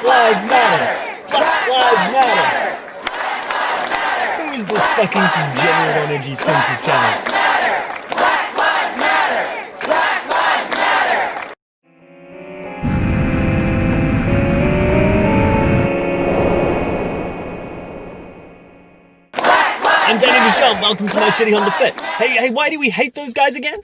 Lives Matter! Black Lives Matter! Who is this fucking degenerate on Edgy Scources channel? Black Lives Matter! Black Lives Matter! I'm Danny Duchamp, welcome to my shitty Honda Fit. Hey, why do we hate those guys again?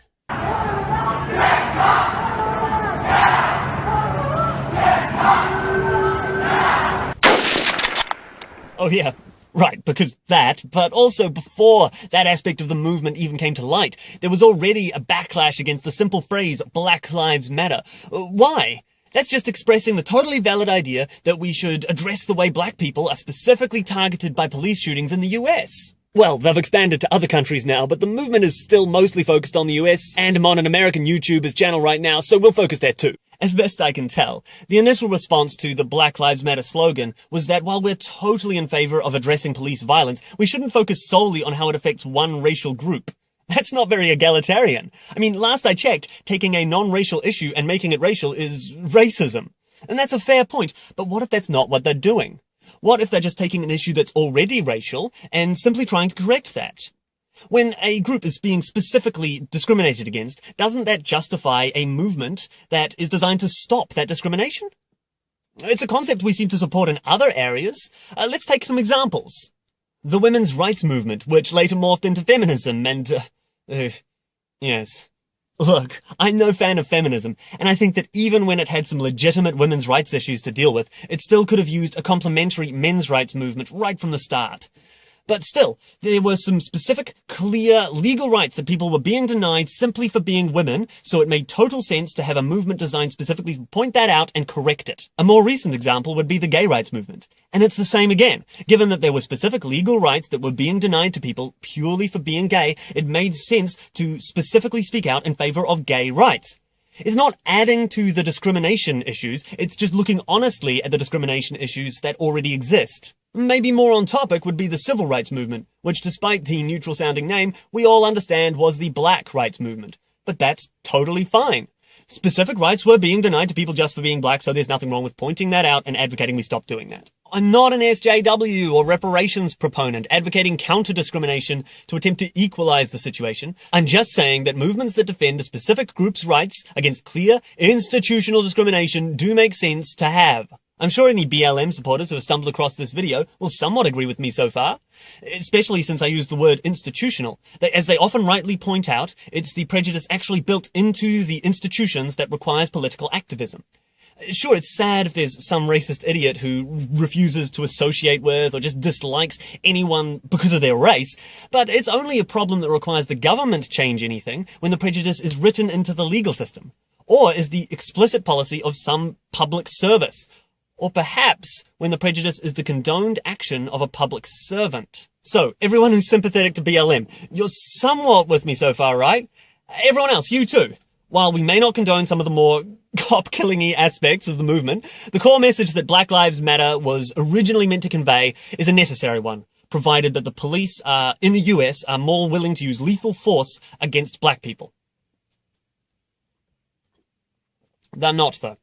Oh yeah, right, because that, but also before that aspect of the movement even came to light, there was already a backlash against the simple phrase, Black Lives Matter. Why? That's just expressing the totally valid idea that we should address the way black people are specifically targeted by police shootings in the US. Well, they've expanded to other countries now, but the movement is still mostly focused on the US, and I'm on an American YouTuber's channel right now, so we'll focus there too. As best I can tell, the initial response to the Black Lives Matter slogan was that while we're totally in favor of addressing police violence, we shouldn't focus solely on how it affects one racial group. That's not very egalitarian. I mean, last I checked, taking a non-racial issue and making it racial is racism. And that's a fair point, but what if that's not what they're doing? What if they're just taking an issue that's already racial and simply trying to correct that? When a group is being specifically discriminated against, doesn't that justify a movement that is designed to stop that discrimination? It's a concept we seem to support in other areas. Let's take some examples. The women's rights movement, which later morphed into feminism and, yes. Look, I'm no fan of feminism, and I think that even when it had some legitimate women's rights issues to deal with, it still could have used a complementary men's rights movement right from the start. But still, there were some specific, clear, legal rights that people were being denied simply for being women, so it made total sense to have a movement designed specifically to point that out and correct it. A more recent example would be the gay rights movement. And it's the same again. Given that there were specific legal rights that were being denied to people purely for being gay, it made sense to specifically speak out in favor of gay rights. It's not adding to the discrimination issues, it's just looking honestly at the discrimination issues that already exist. Maybe more on topic would be the civil rights movement, which despite the neutral-sounding name, we all understand was the black rights movement. But that's totally fine. Specific rights were being denied to people just for being black, so there's nothing wrong with pointing that out and advocating we stop doing that. I'm not an SJW or reparations proponent advocating counter-discrimination to attempt to equalize the situation. I'm just saying that movements that defend a specific group's rights against clear, institutional discrimination do make sense to have. I'm sure any BLM supporters who have stumbled across this video will somewhat agree with me so far, especially since I use the word institutional. As they often rightly point out, it's the prejudice actually built into the institutions that requires political activism. Sure, it's sad if there's some racist idiot who refuses to associate with or just dislikes anyone because of their race, but it's only a problem that requires the government to change anything when the prejudice is written into the legal system, or is the explicit policy of some public service, or perhaps when the prejudice is the condoned action of a public servant. So, everyone who's sympathetic to BLM, you're somewhat with me so far, right? Everyone else, you too. While we may not condone some of the more cop-killing-y aspects of the movement, the core message that Black Lives Matter was originally meant to convey is a necessary one, provided that the police in the US are more willing to use lethal force against black people. They're not, though.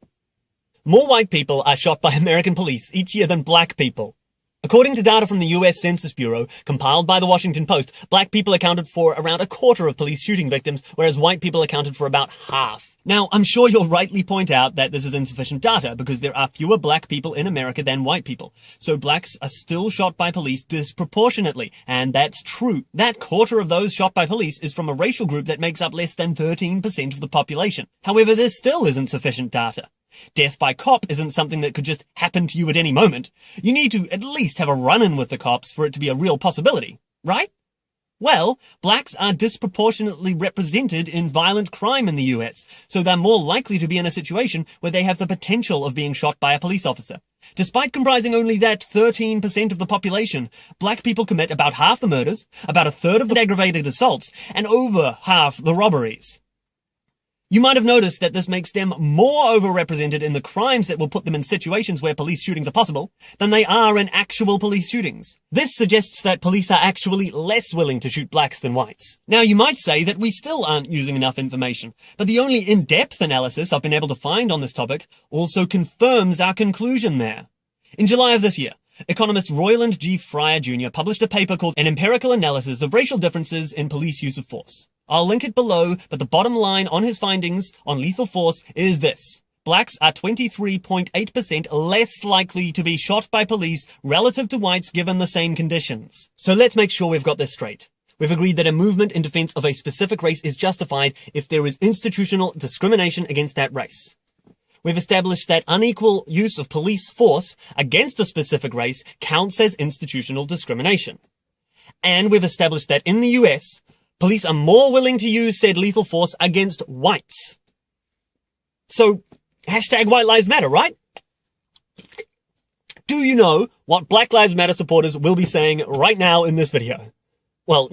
More white people are shot by American police each year than black people. According to data from the US Census Bureau, compiled by the Washington Post, black people accounted for around a quarter of police shooting victims, whereas white people accounted for about half. Now, I'm sure you'll rightly point out that this is insufficient data because there are fewer black people in America than white people. So blacks are still shot by police disproportionately, and that's true. That quarter of those shot by police is from a racial group that makes up less than 13% of the population. However, this still isn't sufficient data. Death by cop isn't something that could just happen to you at any moment. You need to at least have a run-in with the cops for it to be a real possibility, right? Well, blacks are disproportionately represented in violent crime in the US, so they're more likely to be in a situation where they have the potential of being shot by a police officer. Despite comprising only that 13% of the population, black people commit about half the murders, about a third of the aggravated assaults, and over half the robberies. You might have noticed that this makes them more overrepresented in the crimes that will put them in situations where police shootings are possible than they are in actual police shootings. This suggests that police are actually less willing to shoot blacks than whites. Now, you might say that we still aren't using enough information, but the only in-depth analysis I've been able to find on this topic also confirms our conclusion there. In July of this year, economist Royland G. Fryer Jr. published a paper called An Empirical Analysis of Racial Differences in Police Use of Force. I'll link it below, but the bottom line on his findings on lethal force is this. Blacks are 23.8% less likely to be shot by police relative to whites given the same conditions. So let's make sure we've got this straight. We've agreed that a movement in defense of a specific race is justified if there is institutional discrimination against that race. We've established that unequal use of police force against a specific race counts as institutional discrimination. And we've established that in the US, police are more willing to use said lethal force against whites. So, hashtag White Lives Matter, right? Do you know what Black Lives Matter supporters will be saying right now in this video? Well,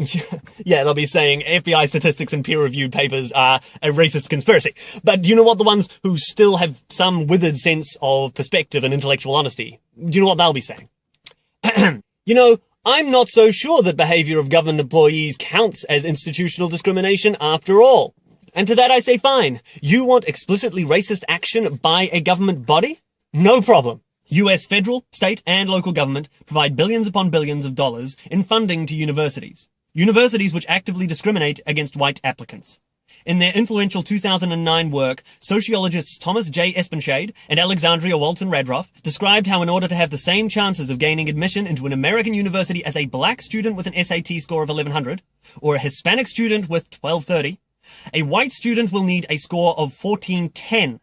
yeah, they'll be saying FBI statistics and peer-reviewed papers are a racist conspiracy. But do you know what the ones who still have some withered sense of perspective and intellectual honesty, do you know what they'll be saying? You know, I'm not so sure that behavior of government employees counts as institutional discrimination after all. And to that I say fine. You want explicitly racist action by a government body? No problem. US federal, state, and local government provide billions upon billions of dollars in funding to universities. Universities which actively discriminate against white applicants. In their influential 2009 work, sociologists Thomas J. Espenshade and Alexandria Walton Radroff described how in order to have the same chances of gaining admission into an American university as a black student with an SAT score of 1100, or a Hispanic student with 1230, a white student will need a score of 1410,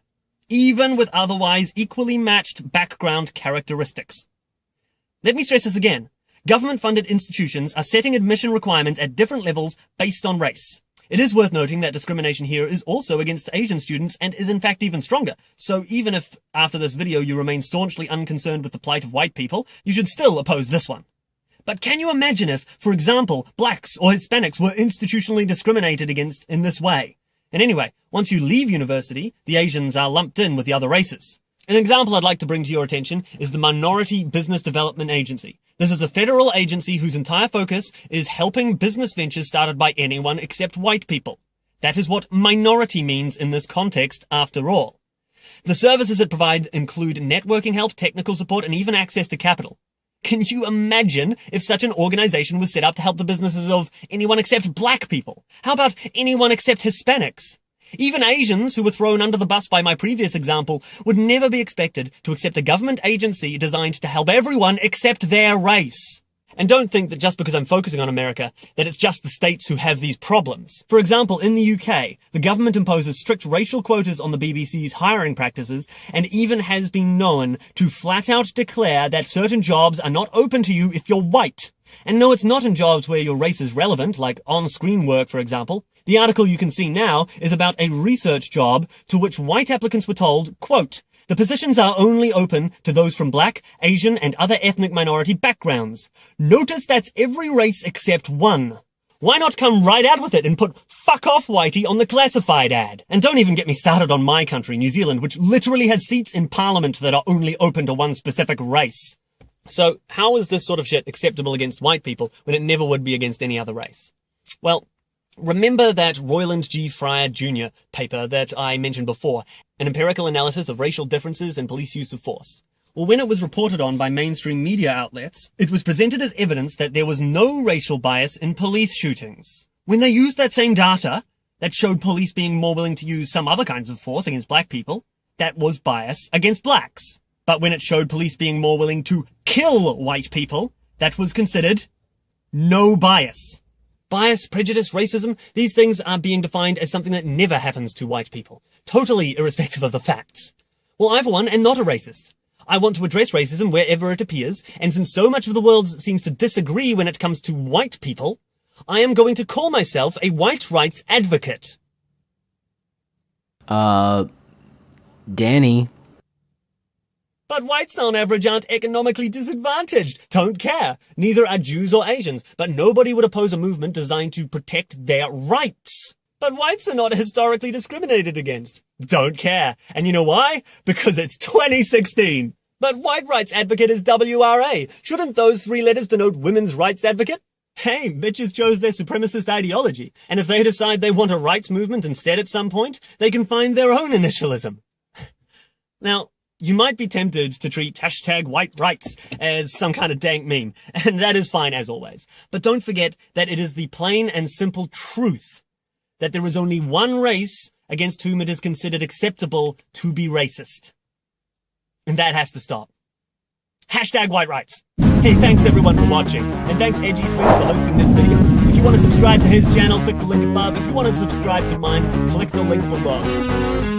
even with otherwise equally matched background characteristics. Let me stress this again. Government-funded institutions are setting admission requirements at different levels based on race. It is worth noting that discrimination here is also against Asian students and is in fact even stronger. So even if after this video you remain staunchly unconcerned with the plight of white people, you should still oppose this one. But can you imagine if, for example, blacks or Hispanics were institutionally discriminated against in this way? And anyway, once you leave university, the Asians are lumped in with the other races. An example I'd like to bring to your attention is the Minority Business Development Agency. This is a federal agency whose entire focus is helping business ventures started by anyone except white people. That is what minority means in this context, after all. The services it provides include networking help, technical support, and even access to capital. Can you imagine if such an organization was set up to help the businesses of anyone except black people? How about anyone except Hispanics? Even Asians, who were thrown under the bus by my previous example, would never be expected to accept a government agency designed to help everyone except their race. And don't think that just because I'm focusing on America, that it's just the states who have these problems. For example, in the UK, the government imposes strict racial quotas on the BBC's hiring practices and even has been known to flat out declare that certain jobs are not open to you if you're white. And no, it's not in jobs where your race is relevant, like on-screen work, for example. The article you can see now is about a research job to which white applicants were told, quote, "The positions are only open to those from black, Asian, and other ethnic minority backgrounds. Notice that's every race except one." Why not come right out with it and put "fuck off whitey" on the classified ad? And don't even get me started on my country, New Zealand, which literally has seats in parliament that are only open to one specific race. So how is this sort of shit acceptable against white people when it never would be against any other race? Well, remember that Royland G. Fryer Jr. paper that I mentioned before, An Empirical Analysis of Racial Differences in Police Use of Force? Well, when it was reported on by mainstream media outlets, it was presented as evidence that there was no racial bias in police shootings. When they used that same data that showed police being more willing to use some other kinds of force against black people, that was bias against blacks. But when it showed police being more willing to kill white people, that was considered no bias. Bias, prejudice, racism, these things are being defined as something that never happens to white people, totally irrespective of the facts. Well, I for one am not a racist. I want to address racism wherever it appears, and since so much of the world seems to disagree when it comes to white people, I am going to call myself a white rights advocate. Danny. But whites on average aren't economically disadvantaged. Don't care. Neither are Jews or Asians. But nobody would oppose a movement designed to protect their rights. But whites are not historically discriminated against. Don't care. And you know why? Because it's 2016. But white rights advocate is WRA. Shouldn't those three letters denote women's rights advocate? Hey, bitches chose their supremacist ideology. And if they decide they want a rights movement instead at some point, they can find their own initialism. Now, you might be tempted to treat hashtag white rights as some kind of dank meme, and that is fine as always. But don't forget that it is the plain and simple truth that there is only one race against whom it is considered acceptable to be racist. And that has to stop. Hashtag white rights. Hey, thanks everyone for watching, and thanks Edgy Sphinx for hosting this video. If you want to subscribe to his channel, click the link above. If you want to subscribe to mine, click the link below.